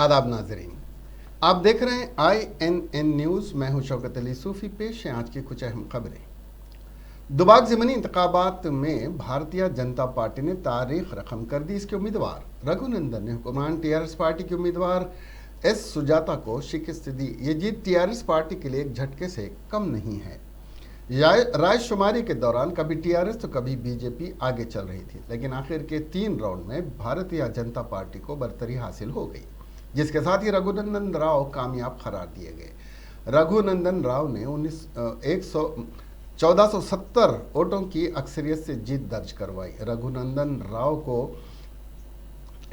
आदाब नाजरीन, आप देख रहे हैं INN न्यूज़। मैं हूं शौकत अली सूफ़ी। पेश है आज की कुछ अहम खबरें। दुबाक ज़िमनी इंतखाबात में भारतीय जनता पार्टी ने तारीख रकम कर दी। इसके उम्मीदवार रघुनंदन ने हुक्मरान TRS पार्टी के उम्मीदवार S सुजाता को शिकस्त दी। ये जीत TRS पार्टी के लिए एक झटके से कम नहीं है। राय शुमारी के दौरान कभी TRS तो कभी BJP आगे चल रही थी, लेकिन आखिर के 3 राउंड में भारतीय जनता पार्टी को बरतरी हासिल हो गई, जिसके साथ ही रघुनंदन राव कामयाब करार दिए गए। रघुनंदन राव ने 1470 वोटों की अक्सरियत से जीत दर्ज करवाई। रघुनंदन राव को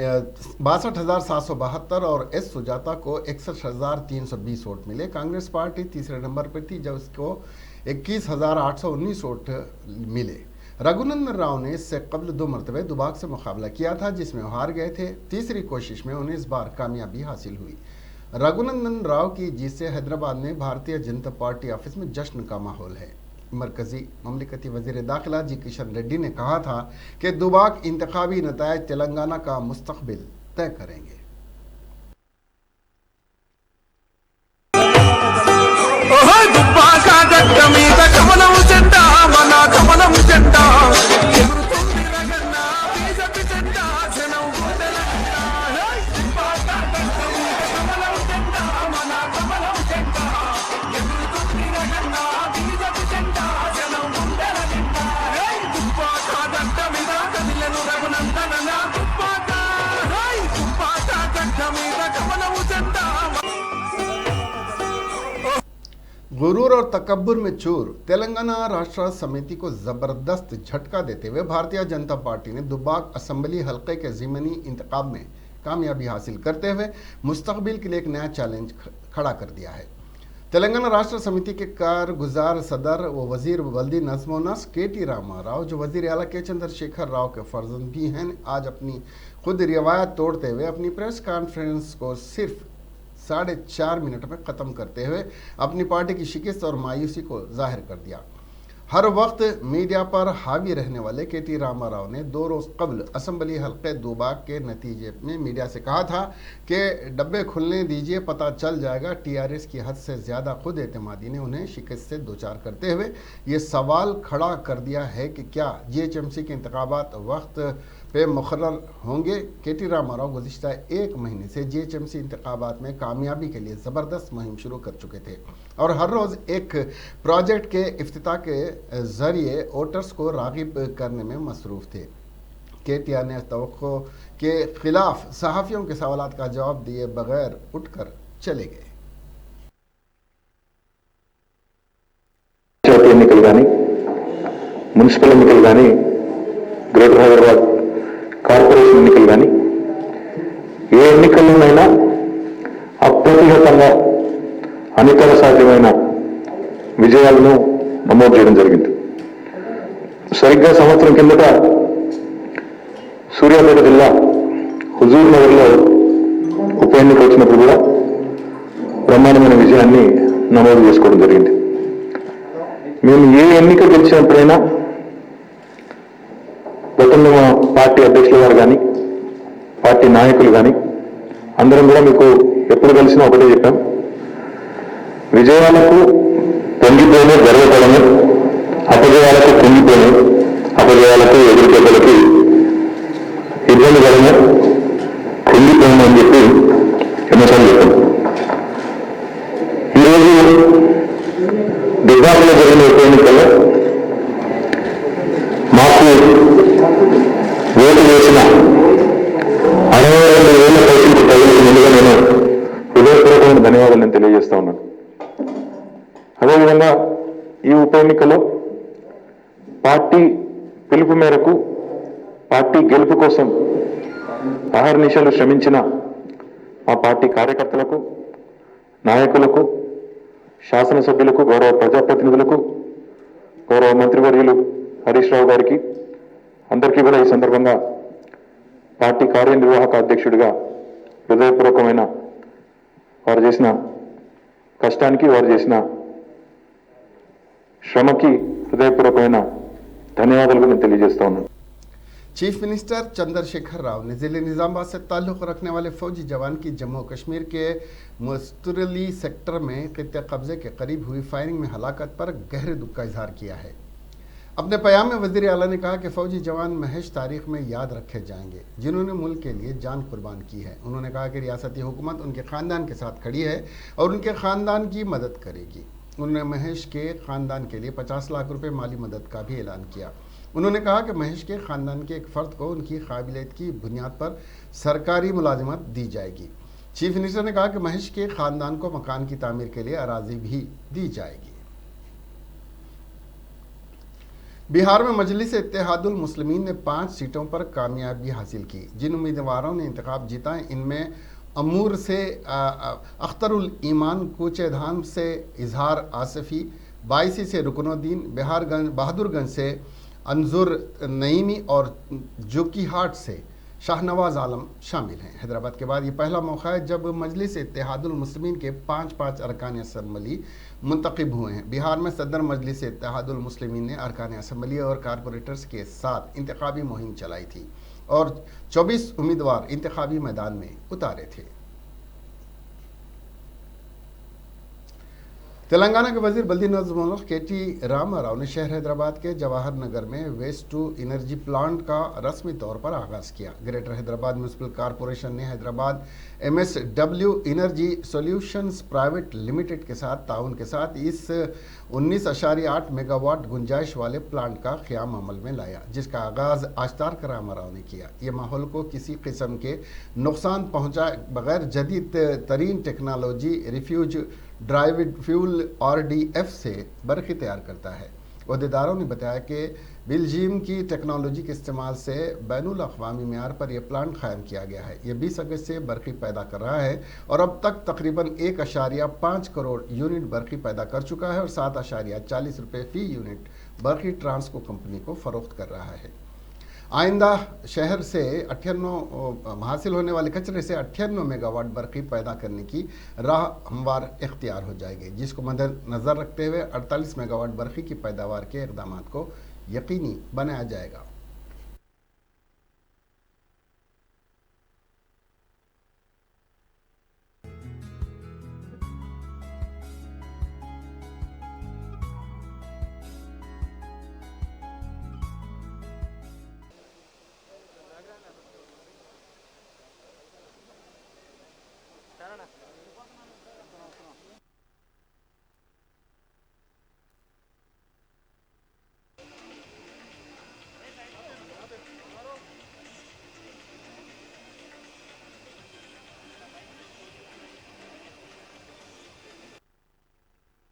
62,772 और S सुजाता को 61,320 वोट मिले। कांग्रेस पार्टी तीसरे नंबर पर थी, जब उसको 21,819 वोट मिले। रघुनंदन राव ने इससे कबल 2 मरतबे दुबाक से मुकाबला किया था, जिसमें वो हार गए थे। तीसरी कोशिश में उन्हें इस बार कामयाबी हासिल हुई। रघुनंदन राव की जीत से हैदराबाद में भारतीय जनता पार्टी ऑफिस में जश्न का माहौल है। मरकजी ममलिकती वजीर दाखिला जी किशन रेड्डी ने कहा था कि दुबाक इंतखाबी नतायज तेलंगाना का मुस्तकबिल तय करेंगे। गुरूर और तकब्बुर में चूर, तेलंगाना राष्ट्र समिति को जबरदस्त झटका देते हुए भारतीय जनता पार्टी ने दुबाक असेंबली हल्के के ज़िमनी इंतखाब में कामयाबी हासिल करते हुए मुस्तकबिल के लिए एक नया चैलेंज खड़ा कर दिया है। तेलंगाना राष्ट्र समिति के कारगुजार सदर व वजीर बल्दी नज़्म नस्क KT रामाराव, जो वजीर आला के चंद्रशेखर राव के फर्जंद भी हैं, आज अपनी खुद रिवायत तोड़ते हुए अपनी प्रेस कॉन्फ्रेंस को सिर्फ 4.5 मिनट में ख़त्म करते हुए अपनी पार्टी की शिकस्त और मायूसी को जाहिर कर दिया। हर वक्त मीडिया पर हावी रहने वाले KT रामाराव ने 2 रोज़ कबल असेंबली हल्के दुबाक के नतीजे में मीडिया से कहा था कि डब्बे खुलने दीजिए, पता चल जाएगा। TRS की हद से ज़्यादा खुद एतमादी ने उन्हें शिकस्त से दोचार करते हुए ये सवाल खड़ा कर दिया है कि क्या GHMC के इंतखाबात वक्त पे मुकर्रर होंगे। KT रामाराव गुज़िश्ता 1 महीने से GHMC इंतखाबात में कामयाबी के लिए ज़बरदस्त मुहिम शुरू कर चुके थे और हर रोज़ एक प्रोजेक्ट के इफ्तिताह के ज़रिए वोटर्स को राग़िब करने में मसरूफ़ थे। KTR ने तवक्को के ख़िलाफ़ सहाफ़ियों के सवालात का जवाब दिए बगैर उठकर चले गए। ఎన్నికలు కానీ మున్సిపల్ ఎన్నికలు కానీ గ్రేటర్ హైదరాబాద్ కార్పొరేషన్ ఎన్నికలు కానీ ఏ ఎన్నికల్లోనైనా అప్రతిహతంగా అనితర సాధ్యమైన విజయాలను నమోదు చేయడం జరిగింది. సరిగ్గా సంవత్సరం కిందట సూర్యాపేట జిల్లా హుజూర్ నగర్లో ఉప ఎన్నిక వచ్చినప్పుడు కూడా బ్రహ్మాండమైన విజయాన్ని నమోదు చేసుకోవడం జరిగింది. మేము ఏ ఎన్నిక గెలిచినప్పుడైనా గతంలో మా పార్టీ అధ్యక్షులు గారు కానీ పార్టీ నాయకులు కానీ అందరం కూడా మీకు ఎప్పుడు కలిసినా ఒకటే చెప్పాం, విజయాలకు పొంగిపోయిన గర్వపడము, అపజయాలకు పొంగిపోయిన అపజయాలకు ఎదురుపెద్దలకి ఇబ్బంది పడము, పొంగిపోయిన అని చెప్పి ఎన్నోసార్లు చెప్పాం. ఈరోజు దుబాక్లో జరిగిన ఉప ఎన్నికల్లో మాకు ఓటు వేసిన 62,000 పైసలు ప్రజలకు ముందుగా నేను హృదయపూర్వకమైన ధన్యవాదాలు నేను తెలియజేస్తా ఉన్నాను. అదేవిధంగా ఈ ఉప ఎన్నికలో పార్టీ పిలుపు మేరకు పార్టీ గెలుపు కోసం అహర్నిశలు శ్రమించిన మా పార్టీ కార్యకర్తలకు, నాయకులకు, శాసనసభ్యులకు, గౌరవ ప్రజాప్రతినిధులకు, గౌరవ మంత్రివర్యులు హరీష్ రావు గారికి అందరికీ కూడా ఈ సందర్భంగా పార్టీ కార్యనిర్వాహక అధ్యక్షుడిగా హృదయపూర్వకమైన వారు చేసిన కష్టానికి, వారు చేసిన శ్రమకి హృదయపూర్వకమైన ధన్యవాదాలు నేను తెలియజేస్తా ఉన్నాను. चीफ मिनिस्टर चंद्रशेखर राव ने जिले निजामाबाद से ताल्लुक़ रखने वाले फौजी जवान की जम्मू कश्मीर के मुस्तरली सेक्टर में खित्ते कब्जे के करीब हुई फायरिंग में हलाकत पर गहरे दुख का इजहार किया है। अपने बयान में वज़ीर आला ने कहा कि फ़ौजी जवान महज तारीख में याद रखे जाएंगे जिन्होंने मुल्क के लिए जान कुर्बान की है। उन्होंने कहा कि रियासती हुकूमत उनके ख़ानदान के साथ खड़ी है और उनके ख़ानदान की मदद करेगी। उन्होंने महेश के ख़ानदान के लिए 50 लाख रुपए माली मदद का भी ऐलान किया। उन्होंने कहा कि महेश के ख़ानदान के एक फ़र्द को उनकी काबिलियत की बुनियाद पर सरकारी मुलाजिमत दी जाएगी। चीफ मिनिस्टर ने कहा कि महेश के ख़ानदान को मकान की तामीर के लिए अराजी भी दी जाएगी। बिहार में मजलिस इत्तेहादुल मुस्लिमीन ने 5 सीटों पर कामयाबी हासिल की। जिन उम्मीदवारों ने इंतखाब जीता इनमें अमूर से अख्तरुल ईमान, कूचेधाम से इजहार आसफ़ी, बाइसी से रुकनुद्दीन, बहादुरगंज से अंजुर नईमी और जोकीहाट से शाहनवाज आलम शामिल हैं। हैदराबाद के बाद ये पहला मौका है जब मजलिस इत्तेहादुल मुस्लिमीन के 5 अरकान असम्बली मुंतखब हुए हैं। बिहार में सदर मजलिस इत्तेहादुल मुस्लिमीन ने अरकान असम्बली और कारपोरेटर्स के साथ इंतखाबी मुहिम चलाई थी और 24 उम्मीदवार इंतखाबी मैदान में उतारे थे। तेलंगाना के वजीर बल्दी नज़्म KT रामाराव ने शहर हैदराबाद के जवाहर नगर में वेस्ट टू एनर्जी प्लांट का रस्मी तौर पर आगाज़ किया। ग्रेटर हैदराबाद म्यूनिसिपल कॉरपोरेशन ने Hyderabad MSW energy solutions private limited के साथ ताउन के साथ इस 19.8 मेगावाट गुंजाइश वाले प्लांट का क़याम अमल में लाया, जिसका आगाज़ आश्तार रामाराव ने किया। ये माहौल को किसी किस्म के नुकसान पहुँचाए बगैर जदीद तरीन टेक्नोलॉजी रिफ्यूज ड्राइविड फ्यूल RDF से बरक़ी तैयार करता है। अहदेदारों ने बताया कि बेल्जियम की टेक्नोलॉजी के इस्तेमाल से बैनुल अक़वामी मेयार पर यह प्लांट कायम किया गया है। यह 20 अगस्त से बरक़ी पैदा कर रहा है और अब तक तकरीबन 1.5 करोड़ यूनिट बरक़ी पैदा कर चुका है और 7.40 रुपये फ़ी यूनिट बरक़ी ट्रांसको कंपनी को फ़रोख्त कर रहा है। आइंदा शहर से 98 हासिल होने वाले कचरे से 98 मेगावाट बरक़ी पैदा करने की राह हमवार इख्तियार हो जाएगी, जिसको मद्देनज़र रखते हुए 48 मेगावाट बरक़ी की पैदावार के इक़दाम को यकीनी बनाया जाएगा।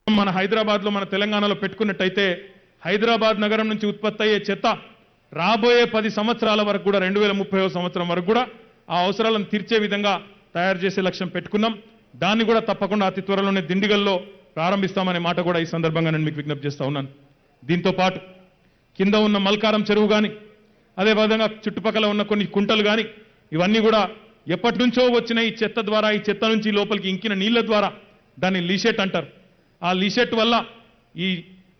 మన హైదరాబాద్లో మన తెలంగాణలో పెట్టుకున్నట్టయితే హైదరాబాద్ నగరం నుంచి ఉత్పత్తి అయ్యే చెత్త రాబోయే 10 సంవత్సరాల వరకు కూడా 2030వ సంవత్సరం వరకు కూడా ఆ అవసరాలను తీర్చే విధంగా తయారు చేసే లక్ష్యం పెట్టుకున్నాం. దాన్ని కూడా తప్పకుండా అతి త్వరలోనే దిండిగల్లో ప్రారంభిస్తామనే మాట కూడా ఈ సందర్భంగా నేను మీకు విజ్ఞప్తి చేస్తా ఉన్నాను. దీంతో పాటు కింద ఉన్న మల్కారం చెరువు గాని అదే విధంగా చుట్టుపక్కల ఉన్న కొన్ని కుంటలు గాని ఇవన్నీ కూడా ఎప్పటి నుంచో వచ్చిన ఈ చెత్త ద్వారా ఈ చెత్త నుంచి లోపలికి ఇంకిన నీళ్ల ద్వారా దాన్ని లీషెట్ అంటారు. ఆ లీషెట్ వల్ల ఈ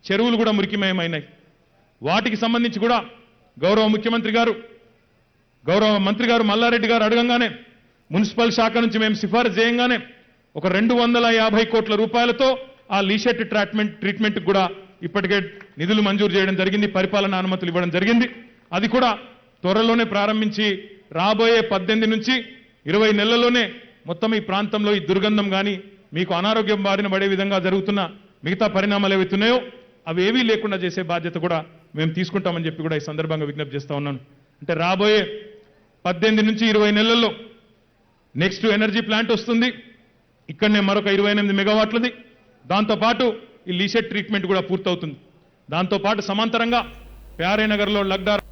చెరువులు కూడా మురికిమయమైనాయి. వాటికి సంబంధించి కూడా గౌరవ ముఖ్యమంత్రి గారు గౌరవ మంత్రి గారు మల్లారెడ్డి గారు అడగంగానే మున్సిపల్ శాఖ నుంచి మేము సిఫారసు చేయంగానే ఒక 250 కోట్ల రూపాయలతో ఆ లీషెట్ ట్రీట్మెంట్ కూడా ఇప్పటికే నిధులు మంజూరు చేయడం జరిగింది, పరిపాలన అనుమతులు ఇవ్వడం జరిగింది. అది కూడా త్వరలోనే ప్రారంభించి రాబోయే 18 నుంచి 20 నెలల్లోనే మొత్తం ఈ ప్రాంతంలో ఈ దుర్గంధం గాని మీకు అనారోగ్యం బారిన పడే విధంగా జరుగుతున్న మిగతా పరిణామాలు ఏవైతున్నాయో అవి ఏవీ లేకుండా చేసే బాధ్యత కూడా మేము తీసుకుంటామని చెప్పి కూడా ఈ సందర్భంగా విజ్ఞప్తి చేస్తా ఉన్నాను. అంటే రాబోయే 18 నుంచి 20 నెలల్లో నెక్స్ట్ ఎనర్జీ ప్లాంట్ వస్తుంది. ఇక్కడనే మరొక 28 మెగావాట్లది. దాంతోపాటు ఈ లీషెట్ ట్రీట్మెంట్ కూడా పూర్తవుతుంది. దాంతోపాటు సమాంతరంగా ప్యారే నగర్లో లగ్డార్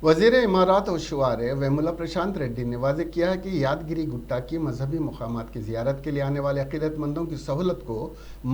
वज़ीर इमारात और शुआरे वेमुला प्रशांत रेड्डी ने वाज़ेह किया है कि यादगिरी गुट्टा की मजहबी मुकामात की ज़ियारत के लिए आने वाले अक़ीदतमंदों की सहूलत को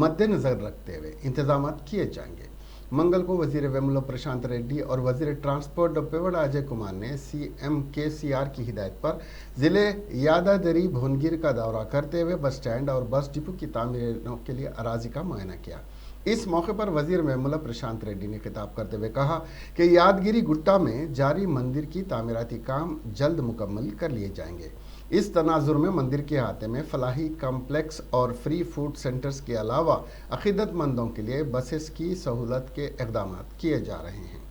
मद्देनज़र रखते हुए इंतजाम किए जाएंगे। मंगल को वज़ीर वेमुला प्रशांत रेड्डी और वज़ीर ट्रांसपोर्ट पेवड़ा अजय कुमार ने CM KCR की हिदायत पर ज़िले यादादरी भुवनगिर का दौरा करते हुए बस स्टैंड और बस डिपो की तामीरों के लिए अराजी का मुआयना किया। इस मौके पर वजीर महमूला प्रशांत रेड्डी ने खिताब करते हुए कहा कि यादगिरी गुट्टा में जारी मंदिर की तामीराती काम जल्द मुकम्मल कर लिए जाएंगे। इस तनाजुर में मंदिर के अहाते में फलाही कॉम्प्लेक्स और फ्री फूड सेंटर्स के अलावा अकीदतमंदों के लिए बसेस की सहूलत के इक़दाम किए जा रहे हैं।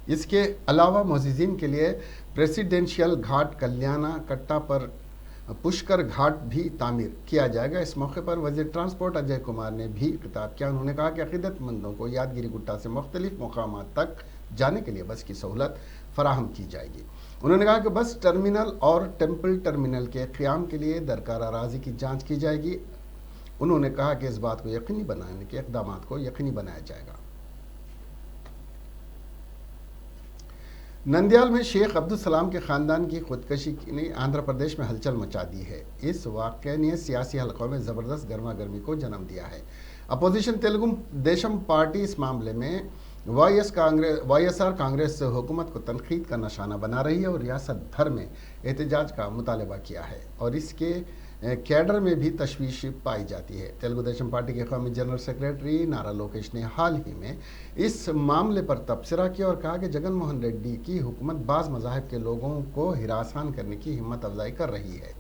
इसके अलावा मोअज़्ज़िज़ीन के लिए प्रेसिडेंशियल घाट कल्याणा कट्टा पर पुष्कर घाट भी तामीर किया जाएगा। इस मौके पर वज़ीर ट्रांसपोर्ट अजय कुमार ने भी खिताब किया। उन्होंने कहा कि अकीदतमंदों को यादगिरी गुट्टा से मुख्तलिफ मकामात तक जाने के लिए बस की सहूलत फराहम की जाएगी। उन्होंने कहा कि बस टर्मिनल और टेम्पल टर्मिनल के क़याम के लिए दरकार अराज़ी की जाँच की जाएगी। उन्होंने कहा कि इस बात को यकीनी बनाने के इक़दाम को यकीनी बनाया जाएगा। नंदयाल में शेख अब्दुल सलाम के ख़ानदान की खुदकशी ने आंध्र प्रदेश में हलचल मचा दी है। इस वाक़े ने सियासी हलकों में ज़बरदस्त गर्मा गर्मी को जन्म दिया है। अपोजिशन तेलुगु देशम पार्टी इस मामले में वाईएसआर कांग्रेस हुकूमत को तनकीद का निशाना बना रही है और रियासत भर में एहतजाज का मुतालबा किया है और इसके कैडर में भी तशवीश पाई जाती है। तेलुगु देशम पार्टी के कौमी जनरल सेक्रेटरी नारा लोकेश ने हाल ही में इस मामले पर तबसरा किया और कहा कि जगन मोहन रेड्डी की हुकूमत बाज़ मज़ाहिब के लोगों को हिरासान करने की हिम्मत अफजाई कर रही है।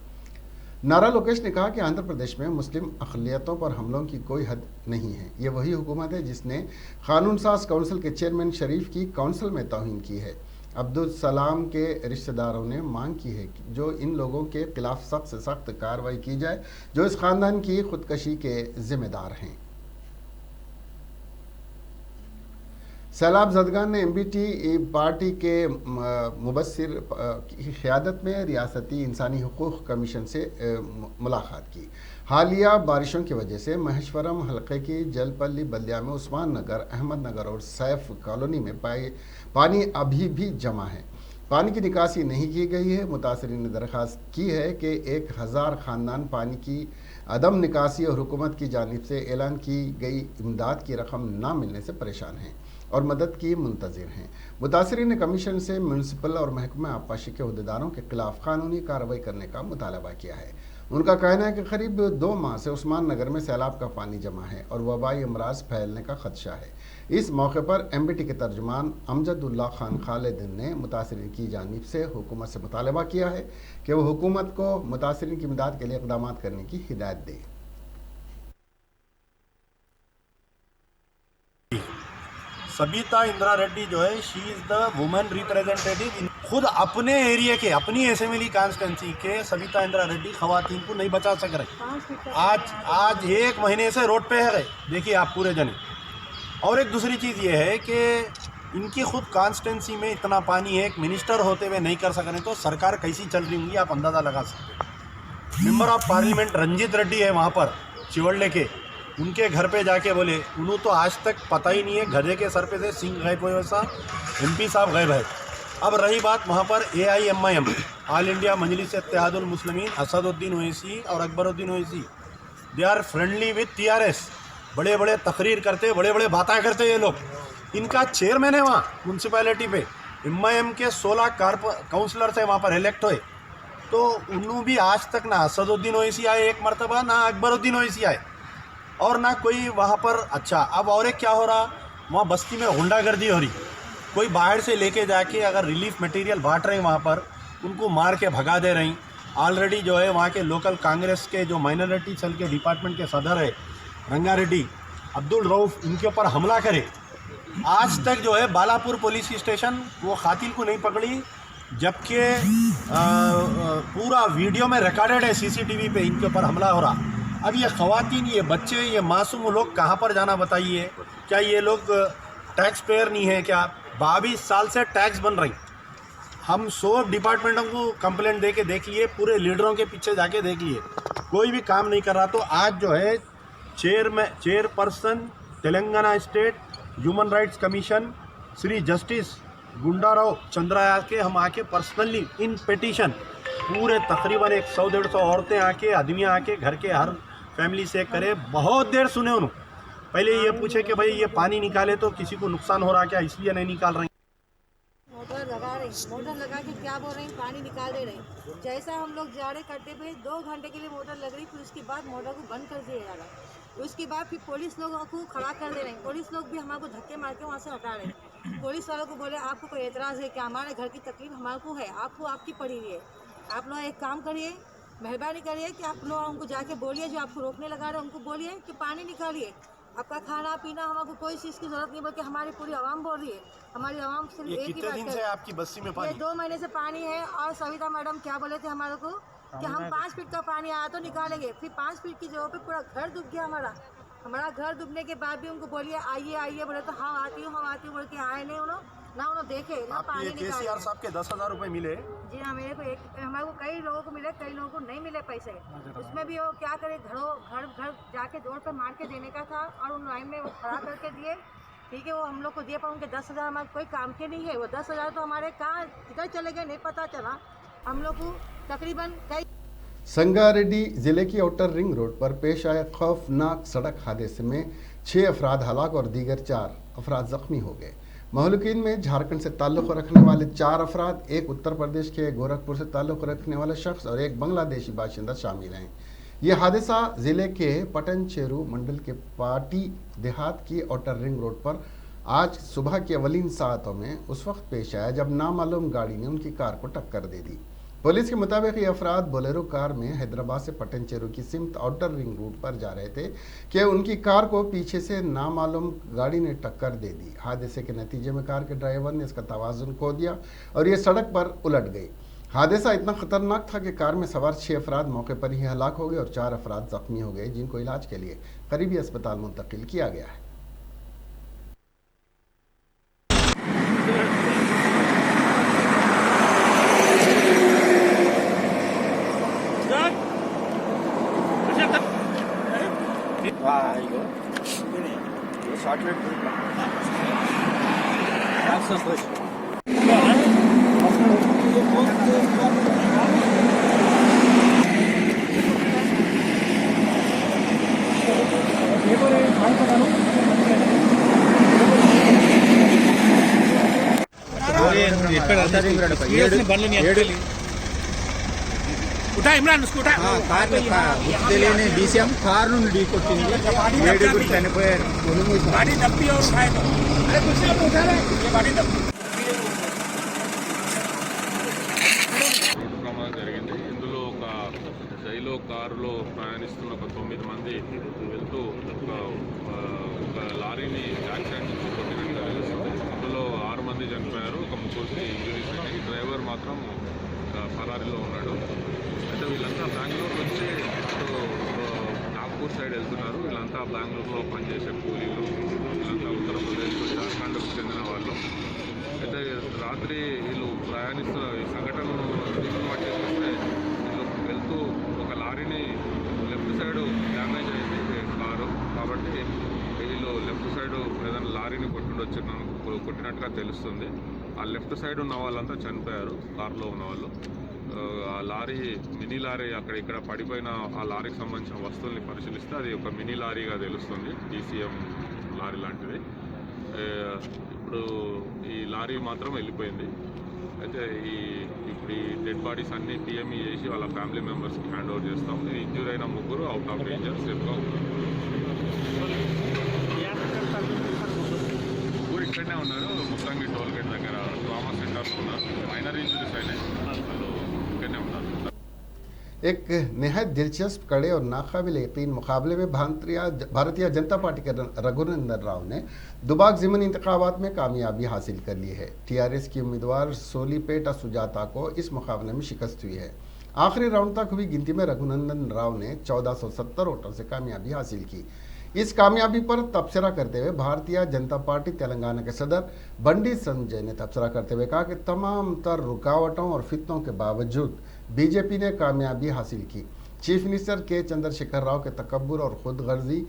नारा लोकेश ने कहा कि आंध्र प्रदेश में मुस्लिम अक़लियतों पर हमलों की कोई हद नहीं है। ये वही हुकूमत है जिसने कानून साज काउंसिल के चेयरमैन शरीफ की काउंसिल में तौहीन की है। अब्दुल सलाम के रिश्तेदारों ने मांग की है कि जो इन लोगों के खिलाफ सख्त से सख्त कार्रवाई की जाए जो इस खानदान की खुदकशी के जिम्मेदार हैं। सैलाब ज़दगान ने एमबीटी पार्टी के मुबस्सिर की क़यादत में रियासती इंसानी हुकूक़ कमीशन से मुलाकात की। हालिया बारिशों की वजह से महेश्वरम हल्के की जलपल्ली बल्दिया में उस्मान नगर, अहमद नगर और सैफ कॉलोनी में पानी अभी भी जमा है। पानी की निकासी नहीं की गई है। मुतासरीन ने दरख्वास्त की है कि 1000 ख़ानदान पानी की अदम निकासी और हुकूमत की जानिब से ऐलान की गई इमदाद की रकम ना मिलने से परेशान हैं और मदद की मुंतज़िर हैं। मुतासरीन ने कमीशन से म्यूनसिपल और महकमा आबपाशी के अहदेदारों के खिलाफ कानूनी कार्रवाई करने का मुतालबा किया है। उनका कहना है कि करीब 2 माह से उस्मान नगर में सैलाब का पानी जमा है और वबाई अमराज फैलने का खदशा है। इस मौके पर एमबीटी के तर्जुमान अमजदुल्ला खान खालिद ने मुतासरीन की जानिब से हुकूमत से मुतालबा किया है कि वह हुकूमत को मुतासरीन की इमदाद के लिए इक़दाम करने की हिदायत दे। सबिता इंदिरा रेड्डी जो है she is the women representative. खुद अपने एरिया के अपनी असेंबली कॉन्स्टिट्यूंसी के सबिता इंदिरा रेड्डी खवातीन को नहीं बचा सक रहे। आज 1 महीने से रोड पे है, देखिए आप पूरे जने। और एक दूसरी चीज़ ये है कि इनकी खुद कॉन्स्टिट्यूंसी में इतना पानी है, एक मिनिस्टर होते हुए नहीं कर सक रहे तो सरकार कैसी चल रही होंगी आप अंदाज़ा लगा सकते। Member of parliament Ranjit Reddy है वहाँ पर चिवड़ले के, उनके घर पे जाके बोले उन्होंने तो आज तक पता ही नहीं है गधे के सर पे से सिंह गायब हुए वैसा एमपी साहब गायब है। अब रही बात वहाँ पर AIMIM all India Majlis Ittehadul Muslimeen Asaduddin Owaisi और Akbaruddin Owaisi they are friendly with TRS। बड़े बड़े तकरीर करते, बड़े बड़े बातें करते ये लोग। इनका चेयरमैन है वहाँ म्यूनसिपैलिटी पे, MIM के 16 काउंसलर्स है वहाँ पर इलेक्ट हुए, तो उन्होंने भी आज तक ना असदुद्दीन ओवैसी आए एक मरतबा, ना अकबरुद्दीन ओवैसी आए और ना कोई वहाँ पर। अच्छा अब और एक क्या हो रहा, वहाँ बस्ती में गुंडागर्दी हो रही। कोई बाहर से लेके जाके अगर रिलीफ मटेरियल बांट रहे हैं वहाँ पर, उनको मार के भगा दे रही। ऑलरेडी जो है वहाँ के लोकल कांग्रेस के जो माइनॉरिटी सेल के डिपार्टमेंट के सदर है रंगारेड्डी अब्दुल रऊफ़, इनके ऊपर हमला करे। आज तक जो है बालापुर पुलिस स्टेशन वो कातिल को नहीं पकड़ी, जबकि पूरा वीडियो में रिकॉर्डेड है CCTV पे इनके ऊपर हमला हो रहा। अब ये ख़वातीन, ये बच्चे, ये मासूम लोग कहाँ पर जाना बताइए? क्या ये लोग टैक्स पेयर नहीं है क्या? 22 साल से टैक्स बन रही। हम 100 डिपार्टमेंटों को कंप्लेंट दे के देख लिए, पूरे लीडरों के पीछे जाके देख लिए, कोई भी काम नहीं कर रहा। तो आज जो है chairperson Telangana state human rights commission Shri justice Gundarao Chandraya के हम आके पर्सनली इन पिटीशन पूरे तकरीबन 100-150 औरतें आके, आदमी आके घर के हर फैमिली से करे। बहुत देर सुने उन्होंने। पहले ये पूछे कि भाई ये पानी निकाले तो किसी को नुकसान हो रहा क्या, इसलिए नहीं निकाल रहे। लगा रहे हैं, मोटर लगा के क्या बोल रहे हैं, पानी निकाल दे रहे हैं। जैसा हम लोग जाड़े करते हुए 2 घंटे के लिए मोटर लग रही, फिर उसके बाद मोटर को बंद कर दिया जा रहा है। उसके बाद फिर पुलिस लोगों को खड़ा कर दे रहे हैं। पुलिस लोग भी हमारे को धक्के मार के वहाँ से हटा रहे हैं। पुलिस वालों को बोले आपको कोई एतराज़ है क्या? हमारे घर की तकलीफ हमारे को है, आपको आपकी पड़ी हुई है। आप लोग एक काम करिए, मेहरबानी करिए कि आप लोग उनको जाके बोलिए, जो आपको रोकने लगा रहे हैं उनको बोलिए कि पानी निकालिए। आपका खाना पीना हमको कोई चीज़ की जरूरत नहीं, बल्कि हमारी पूरी आवाम बोल रही है। हमारी आवाम सिर्फ एक ही कितने बात दिन कर से आपकी बस्ती में ये पानी? 2 महीने से पानी है। और सविता मैडम क्या बोले थे हमारे को कि हम 5 फीट का पानी आया तो निकालेंगे, फिर 5 फीट की जगह पे पूरा घर डूब गया हमारा घर डूबने के बाद भी उनको बोलिए आइए आइए, बोले तो हाँ आती हूँ बोल के आए नहीं उन्होंने, ना उन्होंने देखे ना पानी केसीआर निकाले। साहब के 10,000 रुपए मिले? जी हाँ, हमारे को कई लोगों को मिले, कई लोगों को नहीं मिले पैसे। उसमें भी वो क्या करे, घर जाके जोर पे मार के देने का था और उन लाइन में वो खड़ा करके दिए। ठीक है, वो हम लोग को दिए, पर उनके 10,000 हमारे कोई काम के नहीं है। वो 10,000 तो हमारे कहाँ किधर चले गए नहीं पता चला। हम लोग को तकरीबन कई संगारेड्डी जिले की आउटर रिंग रोड पर पेश आए खौफनाक सड़क हादसे में 6 अफराद हलाक और दीगर 4 अफराद जख्मी हो गए। महलुकीन में झारखंड से ताल्लुक़ रखने वाले 4 अफराद, एक उत्तर प्रदेश के गोरखपुर से ताल्लुक़ रखने वाले शख्स और एक बांग्लादेशी बाशिंदा शामिल हैं। ये हादसा जिले के पटनचेरू मंडल के पाटी देहात की आउटर रिंग रोड पर आज सुबह की अवलीन सातों में उस वक्त पेश आया जब नामालूम गाड़ी ने उनकी कार को टक्कर दे दी। पुलिस के मुताबिक ये अफराद बोलेरो कार में हैदराबाद से पटनचेरू की सिमत आउटर रिंग रोड पर जा रहे थे कि उनकी कार को पीछे से नामालूम गाड़ी ने टक्कर दे दी। हादसे के नतीजे में कार के ड्राइवर ने इसका तवाज़ुन खो दिया और ये सड़क पर उलट गई। हादसा इतना खतरनाक था कि कार में सवार 6 अफराद मौके पर ही हलाक हो गए और 4 अफराद जख्मी हो गए, जिनको इलाज के लिए करीबी अस्पताल मुंतकिल किया गया है। తెలియని డీసీఎం కారు నుండి ఢీకొట్టింది. 7 చనిపోయారు. ప్రమాదం జరిగింది. ఇందులో ఒక జైలో కారులో ప్రయాణిస్తున్న ఒక 9 మంది వెళ్తూ ఒక లారీని యాక్సిడెంట్ నుంచి కొట్టినట్టుగా తెలుస్తుంది. ఇందులో 6 మంది చనిపోయారు, ఒక 3 ఇంజురీస్ అయినాయి. డ్రైవర్ మాత్రం ఫరారీలో ఉన్నాడు. అయితే వీళ్ళంతా బెంగళూరు నుంచి నాగ్పూర్ సైడ్ వెళ్తున్నారు. వీళ్ళంతా బెంగళూరులో పనిచేసే కూలీలు, వీళ్ళంతా ఉత్తరప్రదేశ్ జార్ఖండ్కు చెందిన వాళ్ళు. అయితే రాత్రి వీళ్ళు ప్రయాణిస్తున్న ఈ సంఘటనను బట్టి చూస్తే వీళ్ళు వెళ్తూ ఒక లారీని లెఫ్ట్ సైడ్ డ్యామేజ్ అయింది కారు, కాబట్టి వీళ్ళు లెఫ్ట్ సైడ్ ఏదైనా లారీని కొట్టినట్టుగా తెలుస్తుంది. ఆ లెఫ్ట్ సైడ్ ఉన్న వాళ్ళంతా చనిపోయారు, కారులో ఉన్న వాళ్ళు. ఆ లారీ మినీ లారీ అక్కడ ఇక్కడ పడిపోయిన ఆ లారీకి సంబంధించిన వస్తువుల్ని పరిశీలిస్తే అది ఒక మినీ లారీగా తెలుస్తుంది, డీసీఎం లారీ లాంటిది. ఇప్పుడు ఈ లారీ మాత్రం వెళ్ళిపోయింది. అయితే ఇప్పుడు ఈ డెడ్ బాడీస్ అన్ని టీఎంఈ చేసి వాళ్ళ ఫ్యామిలీ మెంబర్స్కి హ్యాండ్ ఓవర్ చేస్తాం. ఇది ఇంజ్యూర్ అయిన 3 అవుట్ ఆఫ్ డేంజర్, సేఫ్గా ఉన్నారు. ముగ్గురు ఇక్కడనే ఉన్నారు, ముత్తంగి టోల్ గేట్ దగ్గర ట్రామా సెంటర్లో ఉన్నారు. మైనర్ ఇంజురీస్ అయినాయి, వాళ్ళు ఇక్కడనే ఉన్నారు. एक नहायत दिलचस्प, कड़े और नाकाबिल यकीन मुकाबले में भारतीय जनता पार्टी के रघुनंदन राव ने दुबाक ज़िमनी इंतखाबात में कामयाबी हासिल कर ली है। टीआरएस की उम्मीदवार सोलीपेटा सुजाता को इस मुकाबले में शिकस्त हुई है। आखिरी राउंड तक हुई गिनती में रघुनंदन राव ने 1470 वोटों से कामयाबी हासिल की। इस कामयाबी पर तबसरा करते हुए भारतीय जनता पार्टी तेलंगाना के सदर बंडी संजय ने तबसरा करते हुए कहा कि तमाम तर रुकावटों और फितनों के बावजूद बीजेपी ने कामयाबी हासिल की। चीफ मिनिस्टर के चंद्रशेखर राव के तकब्बुर और खुद गर्जी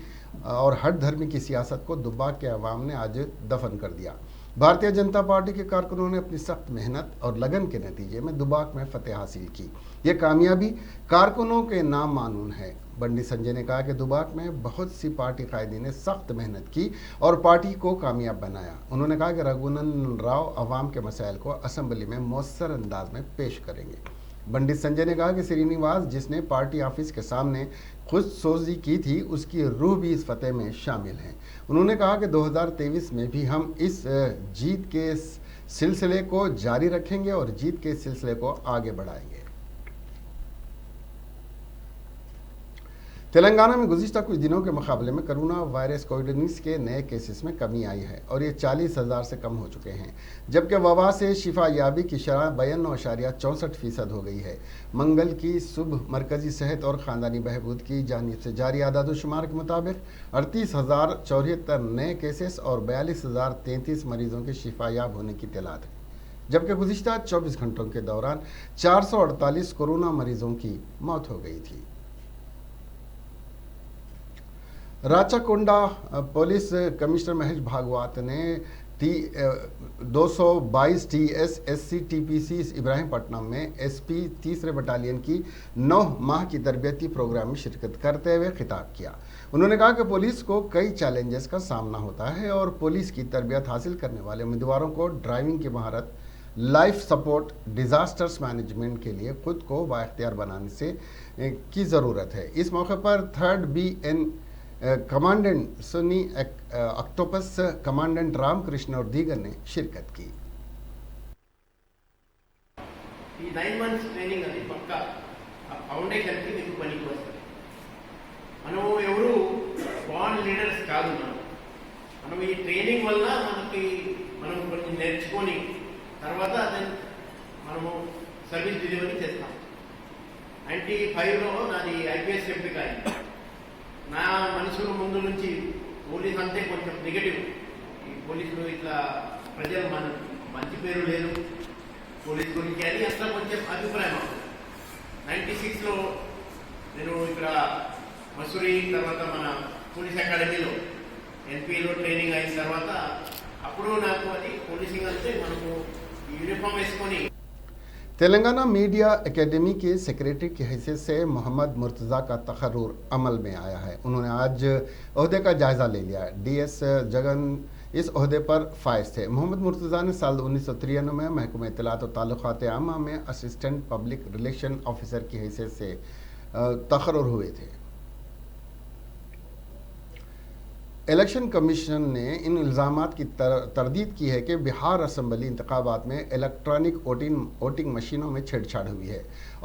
और हट धर्मी की सियासत को दुबाक के अवाम ने आज दफन कर दिया। भारतीय जनता पार्टी के कारकुनों ने अपनी सख्त मेहनत और लगन के नतीजे में दुबाक में फतेह हासिल की। ये कामयाबी कारकुनों के नाम मानून है। बंडी संजय ने कहा कि दुबाक में बहुत सी पार्टी कायदीन ने सख्त मेहनत की और पार्टी को कामयाब बनाया। उन्होंने कहा कि रघुनंदन राव अवाम के मसाइल को असम्बली में मौसर अंदाज में पेश करेंगे। बंडी संजय ने कहा कि श्रीनिवास जिसने पार्टी ऑफिस के सामने खुदसोजी की थी, उसकी रूह भी इस फतेह में शामिल है। उन्होंने कहा कि 2023 में भी हम इस जीत के सिलसिले को जारी रखेंगे और जीत के सिलसिले को आगे बढ़ाएंगे। तेलंगाना में गुज़िश्ता कुछ दिनों के मुकाबले में कोरोना वायरस कोविड-19 के नए केसेस में कमी आई है और ये 40,000 से कम हो चुके हैं, जबकि वबा से शिफा याबी की शरह 92.64% हो गई है। मंगल की सुबह मरकजी सेहत और ख़ानदानी बहबूद की जानिब से जारी आदाद-ओ-शुमार के मुताबिक 38,074 नए केसेस और 42,033 मरीजों के शिफा याब होने की इत्तलात है, जबकि गुज़िश्ता 24 घंटों के दौरान 448 कोरोना मरीजों की मौत हो गई थी। राचाकोंडा पुलिस कमिश्नर महेश भागवत ने 222 TS SC TPC इब्राहिमपट्टनम में SP 3रे बटालियन की 9 माह की तरबियती प्रोग्राम में शिरकत करते हुए खिताब किया। उन्होंने कहा कि पुलिस को कई चैलेंजेस का सामना होता है और पुलिस की तरबियत हासिल करने वाले उम्मीदवारों को ड्राइविंग की महारत, लाइफ सपोर्ट, डिज़ास्टर्स मैनेजमेंट के लिए खुद को बाइख्तियार बनाने से की ज़रूरत है। इस मौके पर 3rd BN commandant Sunny Octopus commandant Ramakrishna और दीगर ने शिरकत की। 9 months ట్రైనింగ్ అది పక్కా ఫౌండేషన్ కి మీకు పనికి వస్తుంది. మనం ఎవరు బాండ్ లీడర్స్ కాదు. మనం ఈ ట్రైనింగ్ వల్ల మనం కొన్ని నేర్చుకొని తర్వాత మనము సర్వీస్ డెలివరీ చేస్తాం. 95 లో నాది IPS ఎంపిక అయింది. నా మనసులో ముందు నుంచి పోలీస్ అంటే కొంచెం నెగటివ్, ఈ పోలీసులు ఇట్లా ప్రజలు మంచి పేరు లేదు పోలీస్ గురించి అని అట్లా కొంచెం అభిప్రాయం. 96 లో నేను ఇక్కడ మసూరి తర్వాత మన పోలీస్ అకాడమీలో NPAలో ట్రైనింగ్ అయిన తర్వాత అప్పుడు నాకు అది పోలీసింగ్ అంటే మనకు యూనిఫామ్ వేసుకొని। तेलंगाना मीडिया एकेडमी के सेक्रेटरी की हैसियत से मोहम्मद मुर्तज़ा का तकर्रुर अमल में आया है। उन्होंने आज ओहदे का जायज़ा ले लिया। DS जगन इस ओहदे पर फायज थे। मोहम्मद मुर्तज़ा ने साल 1993 में महकमा इत्तलात और ताल्लुकात आमा में असिस्टेंट पब्लिक रिलेशन ऑफिसर की हैसियत से तकर्रुर हुए थे। इलेक्शन कमीशन ने इन इल्ज़ामात की तरदीद की है कि बिहार असम्बली इंतखाबात में इलेक्ट्रॉनिक वोटिंग मशीनों में छेड़छाड़ हुई है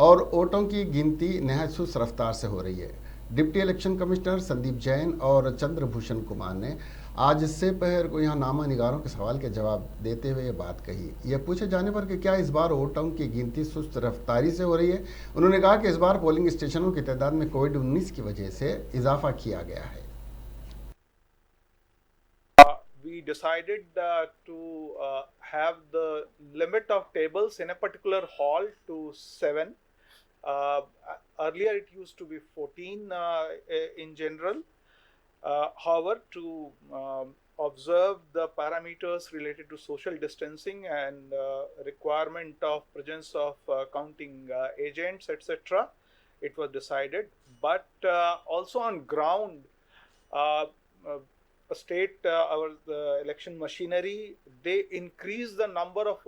और वोटों की गिनती नहायत सुस्त रफ्तार से हो रही है। Deputy election commissioner Sandeep Jain और चंद्रभूषण कुमार ने आज इससे पहर को यहाँ नामा निगारों के सवाल के जवाब देते हुए ये बात कही। यह पूछे जाने पर कि क्या इस बार वोटों की गिनती सुस्त रफ्तारी से हो रही है, उन्होंने कहा कि इस बार पोलिंग स्टेशनों की तादाद में कोविड-19 की वजह से इजाफा किया गया है। We decided to have the limit of tables in a particular hall to 7. Earlier it used to be 14 in general. However, to observe the parameters related to social distancing and requirement of presence of counting agents, etc., it was decided. But also on ground, state the election machinery, they increased the number of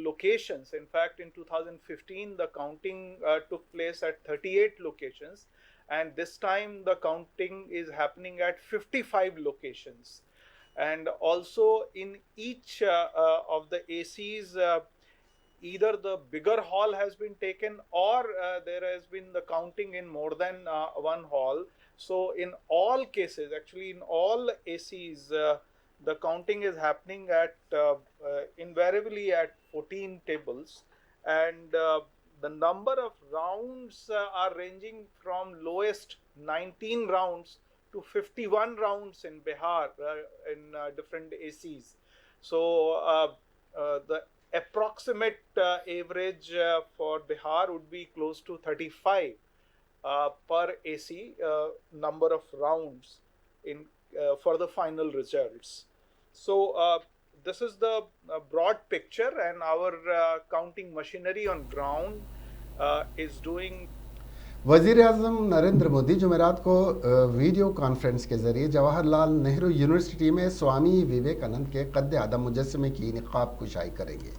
locations. In fact, in 2015 the counting took place at 38 locations, and this time the counting is happening at 55 locations. And also in each of the ACs, either the bigger hall has been taken or there has been the counting in more than one hall. So in all cases, actually in all ACs, the counting is happening at invariably at 14 tables, and the number of rounds are ranging from lowest 19 rounds to 51 rounds in Bihar in different ACs. So the approximate average for Bihar would be close to 35 per AC number of rounds in for the final results. So this is the broad picture, and our counting machinery on ground is doing. वज़ीर आज़म नरेंद्र मोदी जुमेरात को video conference के जरिए Jawaharlal Nehru university में स्वामी विवेकानंद के कद्द आदम मुजस्समे की निकाब कुशाई करेंगे।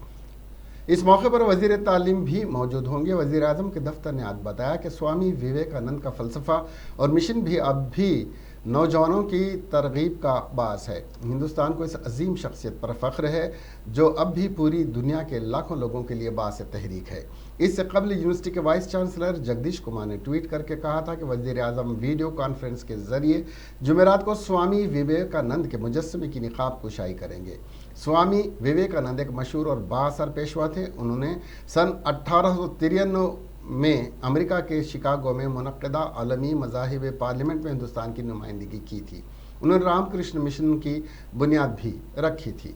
इस मौके पर वज़ीर तालीम भी मौजूद होंगे। वज़ीर आज़म के दफ्तर ने आज बताया कि स्वामी विवेकानंद का फ़लसफ़ा और मिशन भी अब भी नौजवानों की तरगीब का बास है। हिंदुस्तान को इस अजीम शख्सियत पर फ़ख्र है जो अब भी पूरी दुनिया के लाखों लोगों के लिए बास तहरीक है। इससे कबल यूनिवर्सिटी के वाइस चांसलर जगदीश कुमार ने ट्वीट करके कहा था कि वज़ीर आज़म वीडियो कॉन्फ्रेंस के ज़रिए जुमेरात को स्वामी विवेकानंद के मुजस्समे की निकाब कुशाई करेंगे। स्वामी विवेकानंद एक मशहूर और बाअसर पेशवा थे। उन्होंने सन 1893 में अमेरिका के शिकागो में मुनक़्क़दा आलमी मज़ाहिब पार्लियामेंट में हिंदुस्तान की नुमाइंदगी की थी। उन्होंने रामकृष्ण मिशन की बुनियाद भी रखी थी।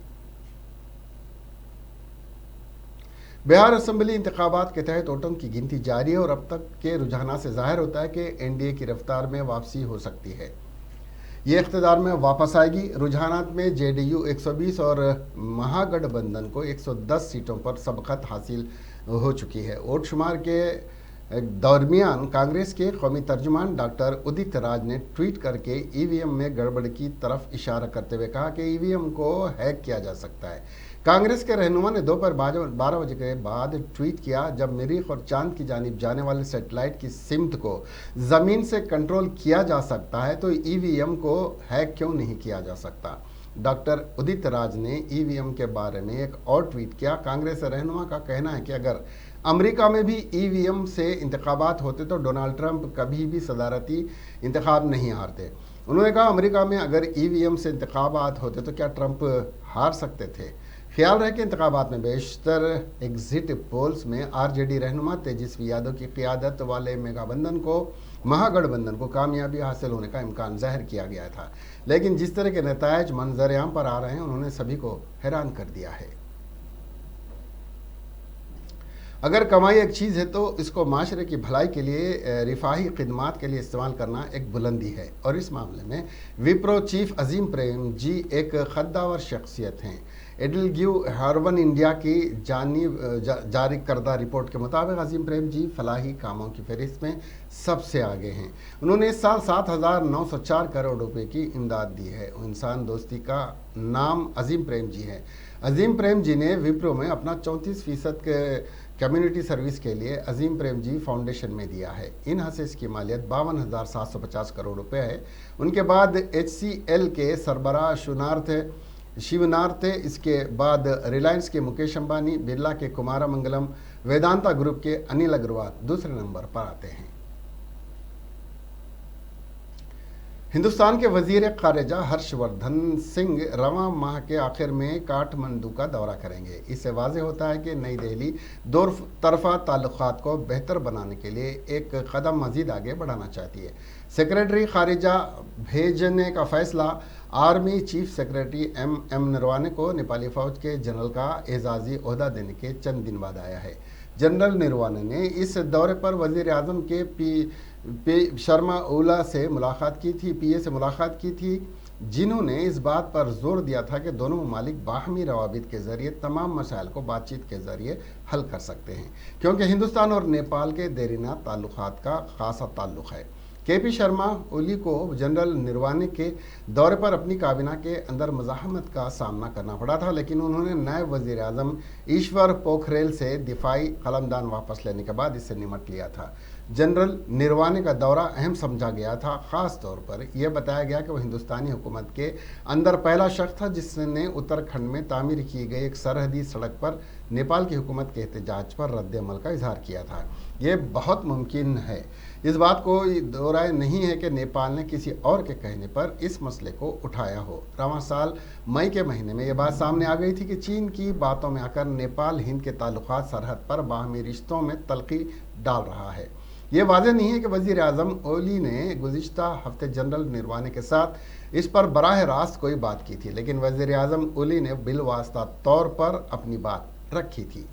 बिहार असेंबली इंतखाबात के तहत वोटों की गिनती जारी है और अब तक के रुझाना से जाहिर होता है कि एनडीए की रफ्तार में वापसी हो सकती है। ये इख्तिदार में वापस आएगी। रुझानात में जेडीयू 120 और महागठबंधन को 110 सीटों पर सबकत हासिल हो चुकी है। वोट शुमार के दरमियान कांग्रेस के कौमी तर्जुमान डॉक्टर उदित राज ने ट्वीट करके ईवीएम में गड़बड़ की तरफ इशारा करते हुए कहा कि ईवीएम को हैक किया जा सकता है। कांग्रेस के रहनुमा ने दोपहर 12 बजे के बाद ट्वीट किया, जब मरीख और चांद की जानिब जाने वाले सैटेलाइट की सिमत को ज़मीन से कंट्रोल किया जा सकता है तो ईवीएम को हैक क्यों नहीं किया जा सकता। डॉक्टर उदित राज ने ईवीएम के बारे में एक और ट्वीट किया। कांग्रेस रहनुमा का कहना है कि अगर अमेरिका में भी ईवीएम से इंतखाबात होते तो डोनाल्ड ट्रंप कभी भी सदारती इंतखाब नहीं हारते। उन्होंने कहा, अमेरिका में अगर ईवीएम से इंतखाबात होते तो क्या ट्रंप हार सकते थे। ख्याल रहे कि इंतखाबात में बेशतर एग्जिट पोल्स में आरजेडी रहनुमा तेजस्वी यादव की क़ियादत वाले महागठबंधन को कामयाबी हासिल होने का इम्कान ज़ाहिर किया गया था, लेकिन जिस तरह के नतायज मंजर-ए-आम पर आ रहे हैं उन्होंने सभी को हैरान कर दिया है। अगर कमाई एक चीज़ है तो इसको माशरे की भलाई के लिए, रिफाही खिदमात के लिए इस्तेमाल करना एक बुलंदी है और इस मामले में विप्रो चीफ अजीम प्रेम जी एक खद्दावर शख्सियत हैं। एडलग्यू हर्बन इंडिया की जारी करदा रिपोर्ट के मुताबिक अजीम प्रेम जी फलाही कामों की फहरिस्त में सबसे आगे हैं। उन्होंने इस साल 7,904 करोड़ रुपए की इमदाद दी है। इंसान दोस्ती का नाम अजीम प्रेम जी है। अजीम प्रेम जी ने विप्रो में अपना 34% के कम्युनिटी सर्विस के लिए अजीम प्रेम जी फाउंडेशन में दिया है। इन हसीस की मालियत 52,750 करोड़ रुपए है। उनके बाद HCL के सरबराह शिवनार्थ थे। इसके बाद रिलायंस के मुकेश अंबानी, बिरला के कुमारा मंगलम, वेदांता ग्रुप के अनिल अग्रवाल दूसरे नंबर पर आते हैं। हिंदुस्तान के वजीर खारिजा हर्षवर्धन सिंह रवां माह के आखिर में काठमांडू का दौरा करेंगे। इससे वाज़ेह होता है कि नई दिल्ली दो तरफा ताल्लुकात को बेहतर बनाने के लिए एक कदम मज़ीद आगे बढ़ाना चाहती है। सेक्रेटरी खारिजा भेजने का फैसला army chief secretary M Naravane को नेपाली फ़ौज के जनरल का एजाज़ी ओहदा देने के चंद दिन बाद आया है। जनरल नरवाने ने इस दौरे पर वज़ीर आज़म के पी शर्मा ओला से मुलाकात की थी, PA से मुलाकात की थी, जिन्होंने इस बात पर जोर दिया था कि दोनों ममालिक बाहमी रवाबित के ज़रिए तमाम मसाइल को बातचीत के ज़रिए हल कर सकते हैं, क्योंकि हिंदुस्तान और नेपाल के देरीना ताल्लुकात का खासा ताल्लुक़ है। KP शर्मा ओली को जनरल नरवाने के दौरे पर अपनी काबिना के अंदर मज़ाहमत का सामना करना पड़ा था, लेकिन उन्होंने नायब वज़ीर आज़म ईश्वर पोखरेल से दिफाई कलमदान वापस लेने के बाद इससे निमट लिया था। जनरल नरवाने का दौरा अहम समझा गया था। ख़ास तौर पर यह बताया गया कि वह हिंदुस्तानी हुकूमत के अंदर पहला शख्स था जिसने उत्तराखंड में तामीर की गई एक सरहदी सड़क पर नेपाल की हुकूमत के एहतजाज पर रद्द-ए-अमल का इजहार किया था। ये बहुत मुमकिन है, इस बात को दो राय नहीं है कि नेपाल ने किसी और के कहने पर इस मसले को उठाया हो। रवां साल मई के महीने में यह बात सामने आ गई थी कि चीन की बातों में आकर नेपाल हिंद के ताल्लुकात सरहद पर बाहमी रिश्तों में तलखी डाल रहा है। ये वाज़ेह नहीं है कि वज़ीर आज़म ओली ने गुज़िश्ता हफ्ते जनरल नरवाने के साथ इस पर बराह रास्त कोई बात की थी, लेकिन वज़ीर आज़म ओली ने बिलवास्ता तौर पर अपनी बात रखी थी।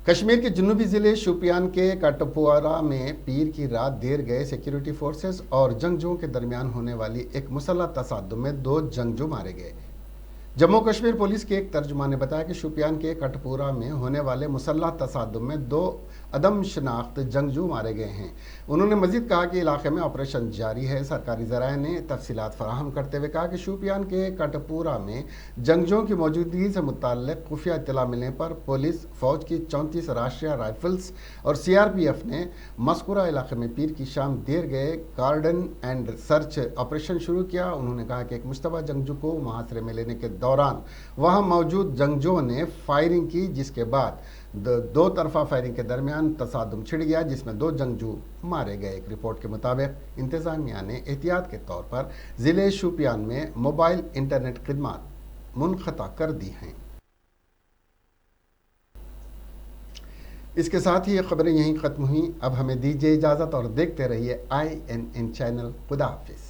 कश्मीर के जनूबी ज़िले शोपियान के कटपुआरा में पीर की रात देर गए सिक्योरिटी फोर्सेस और जंगजुओं के दरमियान होने वाली एक मुसल्लह तसादुम में 2 जंगजू मारे गए। जम्मू कश्मीर पुलिस के एक तर्जुमान ने बताया कि शोपियान के कटपुरा में होने वाले मुसल्लह तसादुम में 2 अदम शनाख्त जंगजू मारे गए हैं। उन्होंने मजीद कहा कि इलाके में ऑपरेशन जारी है। सरकारी ज़राए ने तफसीलात फराहम करते हुए कहा कि शोपियान के कटपुरा में जंगजुओं की मौजूदगी से मुताल्लिक़ खुफिया इत्तला मिलने पर पुलिस, फ़ौज की 34 राष्ट्रीय राइफल्स और CRPF ने मज़कूरा इलाके में पीर की शाम देर गए गार्डन एंड सर्च ऑपरेशन शुरू किया। उन्होंने कहा कि एक मुश्तबा जंगजू को मुहासरे में लेने के दौरान वहां मौजूद जंगजुओं ने फायरिंग की, जिसके बाद 2 तरफा फायरिंग के दरमियान तसादुम छिड़ गया जिसमें 2 जंगजू मारे गए। एक रिपोर्ट के मुताबिक इंतजामिया ने एहतियात के तौर पर ज़िले शोपियान में मोबाइल इंटरनेट खिदमात मुनक़ता कर दी हैं। इसके साथ ही ये खबरें यहीं ख़त्म हुई। अब हमें दीजिए इजाज़त और देखते रहिए INN चैनल। खुदा हाफिज़।